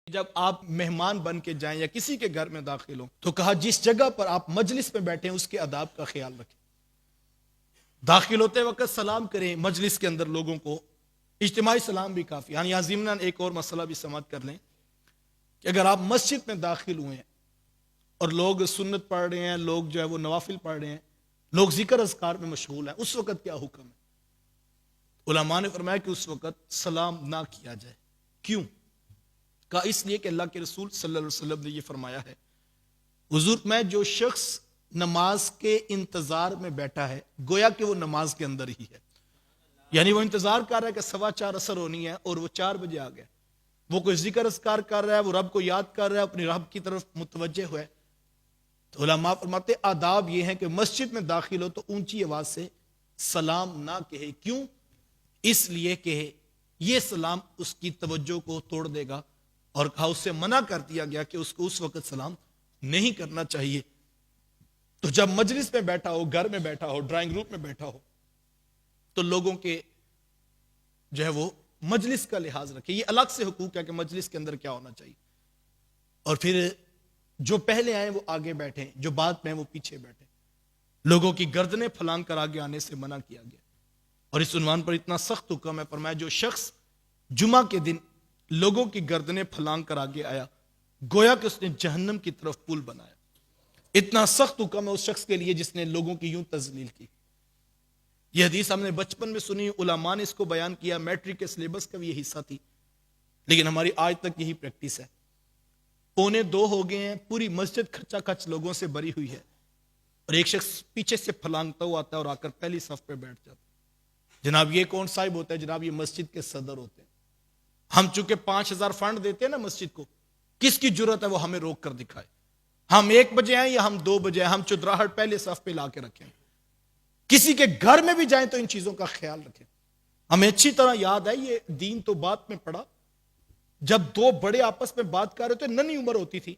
جب آپ مہمان بن کے جائیں یا کسی کے گھر میں داخل ہوں تو کہا جس جگہ پر آپ مجلس میں بیٹھے ہیں اس کے آداب کا خیال رکھیں. داخل ہوتے وقت سلام کریں. مجلس کے اندر لوگوں کو اجتماعی سلام بھی کافی. یہاں ضمناً ایک اور مسئلہ بھی سماعت کر لیں کہ اگر آپ مسجد میں داخل ہوئے ہیں اور لوگ سنت پڑھ رہے ہیں, لوگ جو ہے وہ نوافل پڑھ رہے ہیں, لوگ ذکر اذکار میں مشغول ہیں, اس وقت کیا حکم ہے؟ علماء نے فرمایا کہ اس وقت سلام نہ کیا جائے. کیوں؟ کہا اس لیے کہ اللہ کے رسول صلی اللہ علیہ وسلم نے یہ فرمایا ہے, حضور میں جو شخص نماز کے انتظار میں بیٹھا ہے گویا کہ وہ نماز کے اندر ہی ہے. یعنی وہ انتظار کر رہا ہے کہ 4:15 عصر ہونی ہے اور وہ 4 بجے آ گیا. وہ کوئی ذکر اذکار کر رہا ہے, وہ رب کو یاد کر رہا ہے, اپنی رب کی طرف متوجہ ہوا ہے. تو علماء فرماتے آداب یہ ہیں کہ مسجد میں داخل ہو تو اونچی آواز سے سلام نہ کہے. کیوں؟ اس لیے کہ یہ سلام اس کی توجہ کو توڑ دے گا, اور کہا اس سے منع کر دیا گیا کہ اس کو اس وقت سلام نہیں کرنا چاہیے. تو جب مجلس میں بیٹھا ہو, گھر میں بیٹھا ہو, ڈرائنگ روم میں بیٹھا ہو, تو لوگوں کے جو ہے وہ مجلس کا لحاظ رکھے. یہ الگ سے حقوق ہے کہ مجلس کے اندر کیا ہونا چاہیے. اور پھر جو پہلے آئے وہ آگے بیٹھیں, جو بعد میں وہ پیچھے بیٹھیں. لوگوں کی گردنیں پھلانگ کر آگے آنے سے منع کیا گیا. اور اس عنوان پر اتنا سخت حکم ہے, فرمایا جو شخص جمعہ کے دن لوگوں کی گردنیں پھلانگ کر آگے آیا گویا کہ اس نے جہنم کی طرف پل بنایا. اتنا سخت حکم ہے اس شخص کے لیے جس نے لوگوں کی یوں تذلیل کی. یہ حدیث ہم نے بچپن میں سنی, علماء نے اس کو بیان کیا, میٹرک کے سلیبس کا بھی یہ حصہ تھی, لیکن ہماری آج تک یہی پریکٹس ہے. 1:45 ہو گئے ہیں, پوری مسجد کھچا کھچ لوگوں سے بھری ہوئی ہے, اور ایک شخص پیچھے سے پھلانگتا ہوا آتا ہے اور آ کر پہلی صف پہ بیٹھ جاتا ہے. جناب یہ کون صاحب ہوتا ہے؟ جناب یہ مسجد کے صدر ہوتے ہیں. ہم چونکہ 5,000 فنڈ دیتے ہیں نا مسجد کو, کس کی جرت ہے وہ ہمیں روک کر دکھائے؟ ہم 1 بجے آئیں یا ہم 2 بجے آئیں, ہم چودراہٹ پہلے صف پہ لا کے رکھیں. کسی کے گھر میں بھی جائیں تو ان چیزوں کا خیال رکھیں. ہمیں اچھی طرح یاد ہے, یہ دین تو بات میں پڑا, جب 2 بڑے آپس میں بات کر رہے تھے, ننھی عمر ہوتی تھی,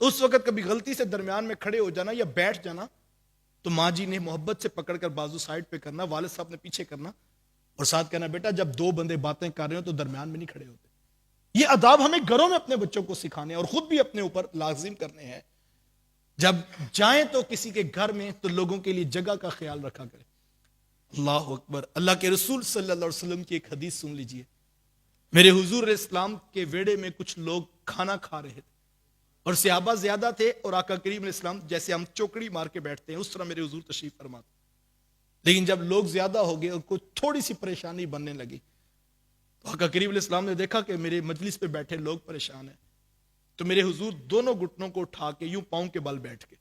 تو اس وقت کبھی غلطی سے درمیان میں کھڑے ہو جانا یا بیٹھ جانا, تو ماں جی نے محبت سے پکڑ کر بازو سائڈ پہ کرنا, والد صاحب نے پیچھے کرنا, اور ساتھ کہنا بیٹا جب 2 بندے باتیں کر رہے ہو تو درمیان میں نہیں کھڑے ہوتے. یہ آداب ہمیں گھروں میں اپنے بچوں کو سکھانے اور خود بھی اپنے اوپر لازم کرنے ہیں. جب جائیں تو کسی کے گھر میں تو لوگوں کے لیے جگہ کا خیال رکھا کریں. اللہ اکبر. اللہ کے رسول صلی اللہ علیہ وسلم کی ایک حدیث سن لیجئے. میرے حضور علیہ السلام کے ویڑے میں کچھ لوگ کھانا کھا رہے تھے, اور صحابہ زیادہ تھے, اور آقا کریم علیہ السلام جیسے ہم چوکڑی مار کے بیٹھتے ہیں اس طرح میرے حضور تشریف فرما تھے. لیکن جب لوگ زیادہ ہو گئے اور کچھ تھوڑی سی پریشانی بننے لگی, تو آقا کریم علیہ السلام نے دیکھا کہ میرے مجلس پہ بیٹھے لوگ پریشان ہیں, تو میرے حضور دونوں گھٹنوں کو اٹھا کے یوں پاؤں کے بل بیٹھ کے,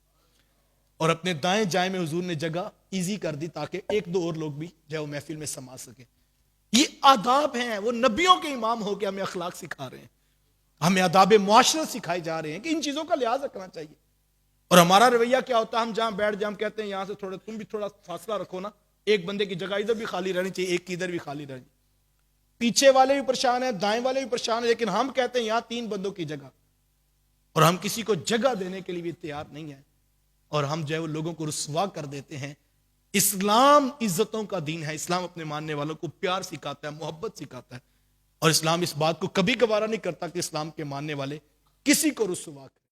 اور اپنے دائیں جائیں میں حضور نے جگہ ایزی کر دی تاکہ 1-2 اور لوگ بھی جو ہے وہ محفل میں سما سکیں. یہ آداب ہیں, وہ نبیوں کے امام ہو کے ہمیں اخلاق سکھا رہے ہیں, ہمیں آداب معاشرت سکھائے جا رہے ہیں کہ ان چیزوں کا لحاظ رکھنا چاہیے. اور ہمارا رویہ کیا ہوتا ہے؟ ہم جہاں بیٹھ جائیں ہم کہتے ہیں یہاں سے تھوڑا تم بھی تھوڑا فاصلہ رکھو نا, ایک بندے کی جگہ ادھر بھی خالی رہنی چاہیے, ایک کی ادھر بھی خالی رہنی. پیچھے والے بھی پریشان ہیں, دائیں والے بھی پریشان ہیں, لیکن ہم کہتے ہیں یہاں 3 بندوں کی جگہ, اور ہم کسی کو جگہ دینے کے لیے بھی تیار نہیں ہیں, اور ہم جو ہے وہ لوگوں کو رسوا کر دیتے ہیں. اسلام عزتوں کا دین ہے, اسلام اپنے ماننے والوں کو پیار سکھاتا ہے, محبت سکھاتا ہے, اور اسلام اس بات کو کبھی گوارا نہیں کرتا کہ اسلام کے ماننے والے کسی کو رسوا کریں.